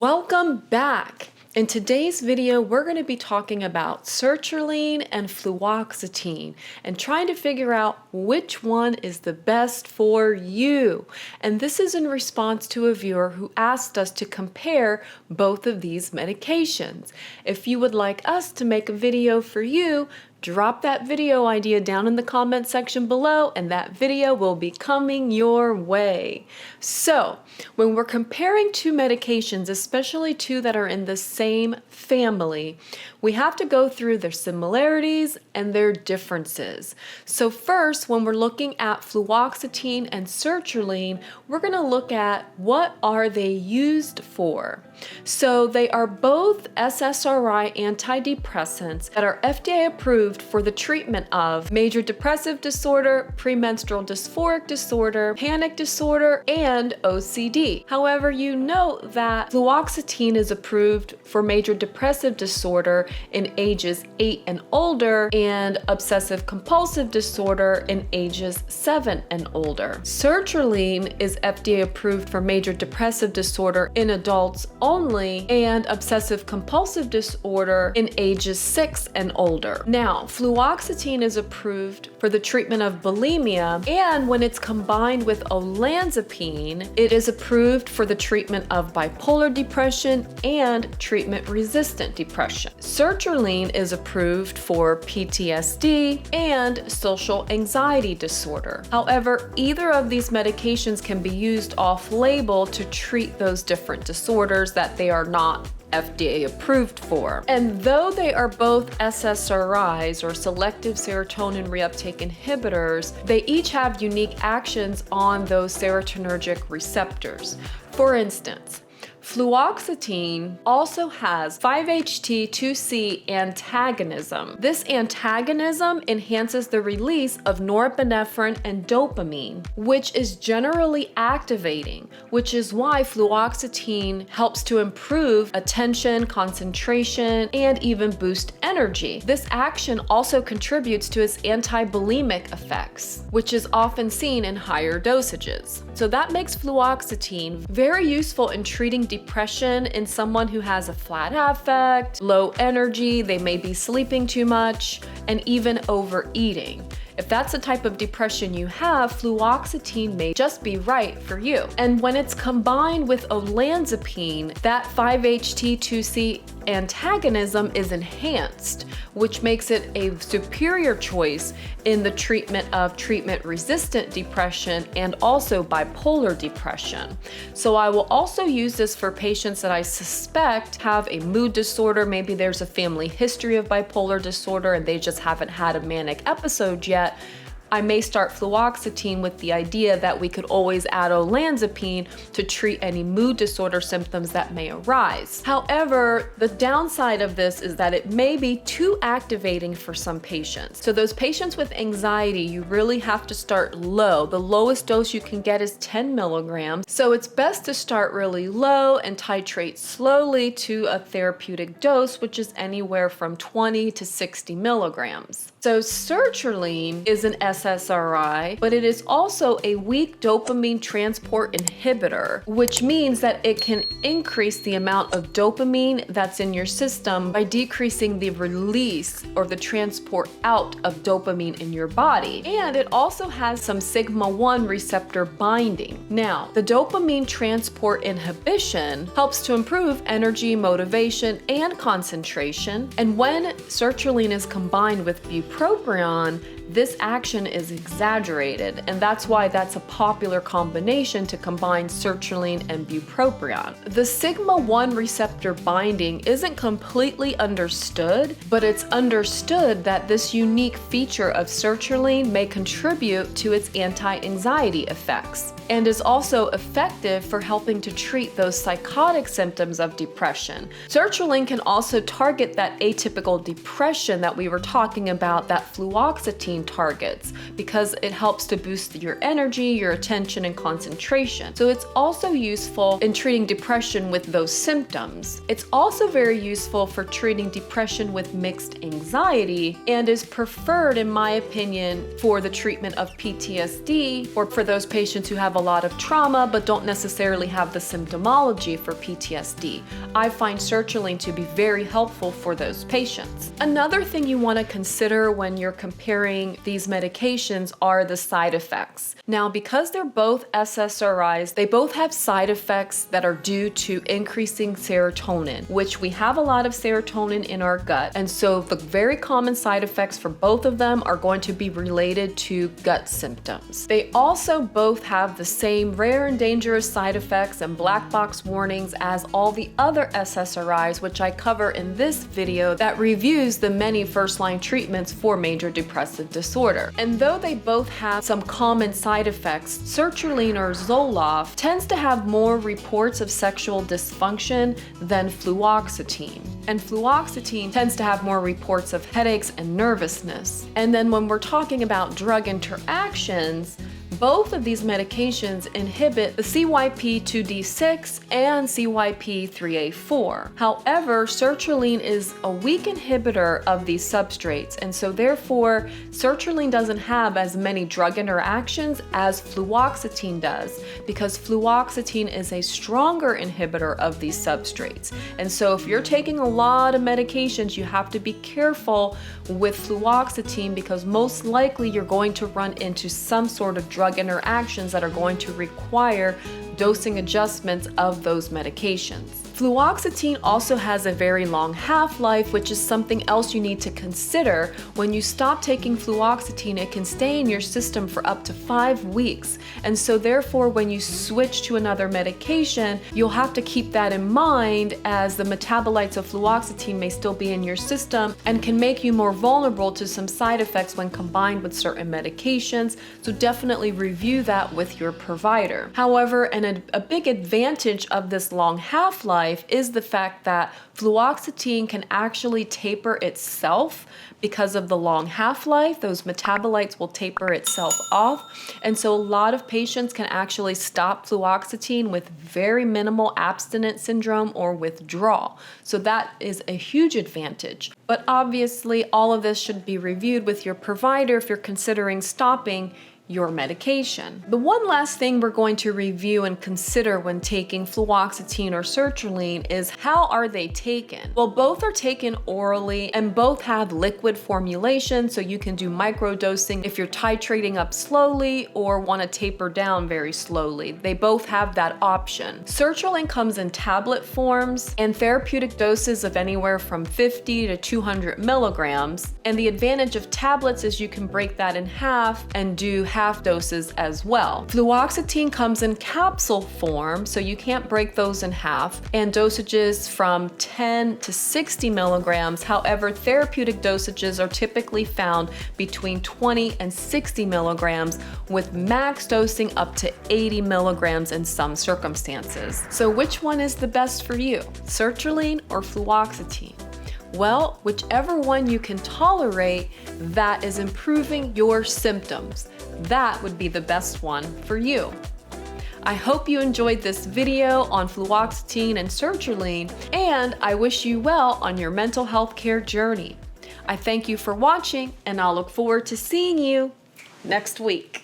Welcome back. In today's video, we're going to be talking about sertraline and fluoxetine and trying to figure out which one is the best for you. And this is in response to a viewer who asked us to compare both of these medications. If you would like us to make a video for you, drop that video idea down in the comment section below and that video will be coming your way. So, when we're comparing two medications, especially two that are in the same family, we have to go through their similarities and their differences. So first, when we're looking at fluoxetine and sertraline, we're going to look at what are they used for. So they are both SSRI antidepressants that are FDA approved for the treatment of major depressive disorder, premenstrual dysphoric disorder, panic disorder, and OCD. However, you note that fluoxetine is approved for major depressive disorder in ages 8 and older and obsessive compulsive disorder in ages 7 and older. Sertraline is FDA approved for major depressive disorder in adults only and obsessive compulsive disorder in ages 6 and older. Now, fluoxetine is approved for the treatment of bulimia, and when it's combined with olanzapine, it is approved for the treatment of bipolar depression and treatment-resistant depression. Sertraline is approved for PTSD and social anxiety disorder. However, either of these medications can be used off-label to treat those different disorders that they are not FDA approved for. And though they are both SSRIs or selective serotonin reuptake inhibitors, they each have unique actions on those serotonergic receptors. For instance, fluoxetine also has 5-HT2C antagonism. This antagonism enhances the release of norepinephrine and dopamine, which is generally activating, which is why fluoxetine helps to improve attention, concentration, and even boost energy. This action also contributes to its anti-bulimic effects, which is often seen in higher dosages. So that makes fluoxetine very useful in treating depression in someone who has a flat affect, low energy, they may be sleeping too much, and even overeating. If that's the type of depression you have, fluoxetine may just be right for you. And when it's combined with olanzapine, that 5-HT2C antagonism is enhanced, which makes it a superior choice in the treatment of treatment-resistant depression and also bipolar depression. So I will also use this for patients that I suspect have a mood disorder. Maybe there's a family history of bipolar disorder and they just haven't had a manic episode yet. I may start fluoxetine with the idea that we could always add olanzapine to treat any mood disorder symptoms that may arise. However, the downside of this is that it may be too activating for some patients. So those patients with anxiety, you really have to start low. The lowest dose you can get is 10 milligrams. So it's best to start really low and titrate slowly to a therapeutic dose, which is anywhere from 20 to 60 milligrams. So sertraline is an SSRI, but it is also a weak dopamine transport inhibitor, which means that it can increase the amount of dopamine that's in your system by decreasing the release or the transport out of dopamine in your body. And it also has some sigma-1 receptor binding. Now, the dopamine transport inhibition helps to improve energy, motivation, and concentration. And when sertraline is combined with bupropion, this action is exaggerated, and that's why that's a popular combination to combine sertraline and bupropion. The sigma-1 receptor binding isn't completely understood, but it's understood that this unique feature of sertraline may contribute to its anti-anxiety effects and is also effective for helping to treat those psychotic symptoms of depression. Sertraline can also target that atypical depression that we were talking about that fluoxetine sertraline targets because it helps to boost your energy, your attention, and concentration. So it's also useful in treating depression with those symptoms. It's also very useful for treating depression with mixed anxiety and is preferred, in my opinion, for the treatment of PTSD or for those patients who have a lot of trauma but don't necessarily have the symptomology for PTSD. I find sertraline to be very helpful for those patients. Another thing you want to consider when you're comparing these medications are the side effects. Now, because they're both SSRIs, they both have side effects that are due to increasing serotonin, which we have a lot of serotonin in our gut. And so the very common side effects for both of them are going to be related to gut symptoms. They also both have the same rare and dangerous side effects and black box warnings as all the other SSRIs, which I cover in this video that reviews the many first-line treatments for major depressive disorder. And though they both have some common side effects, sertraline or Zoloft tends to have more reports of sexual dysfunction than fluoxetine. And fluoxetine tends to have more reports of headaches and nervousness. And then when we're talking about drug interactions, both of these medications inhibit the CYP2D6 and CYP3A4. However, sertraline is a weak inhibitor of these substrates, and so therefore sertraline doesn't have as many drug interactions as fluoxetine does, because fluoxetine is a stronger inhibitor of these substrates. And so if you're taking a lot of medications, you have to be careful with fluoxetine because most likely you're going to run into some sort of drug interactions that are going to require dosing adjustments of those medications. Fluoxetine also has a very long half-life, which is something else you need to consider. When you stop taking fluoxetine, it can stay in your system for up to 5 weeks. And so therefore, when you switch to another medication, you'll have to keep that in mind, as the metabolites of fluoxetine may still be in your system and can make you more vulnerable to some side effects when combined with certain medications. So definitely review that with your provider. However, a big advantage of this long half-life is the fact that fluoxetine can actually taper itself because of the long half-life. Those metabolites will taper itself off. And so a lot of patients can actually stop fluoxetine with very minimal abstinence syndrome or withdrawal. So that is a huge advantage. But obviously, all of this should be reviewed with your provider if you're considering stopping your medication. The one last thing we're going to review and consider when taking fluoxetine or sertraline is how are they taken? Well, both are taken orally and both have liquid formulation, so you can do microdosing if you're titrating up slowly or want to taper down very slowly. They both have that option. Sertraline comes in tablet forms and therapeutic doses of anywhere from 50 to 200 milligrams. And the advantage of tablets is you can break that in half and do half doses as well. Fluoxetine comes in capsule form, so you can't break those in half, and dosages from 10 to 60 milligrams. However, therapeutic dosages are typically found between 20 and 60 milligrams, with max dosing up to 80 milligrams in some circumstances. So which one is the best for you, sertraline or fluoxetine? Well, whichever one you can tolerate that is improving your symptoms, that would be the best one for you. I hope you enjoyed this video on fluoxetine and sertraline, and I wish you well on your mental health care journey. I thank you for watching, and I'll look forward to seeing you next week.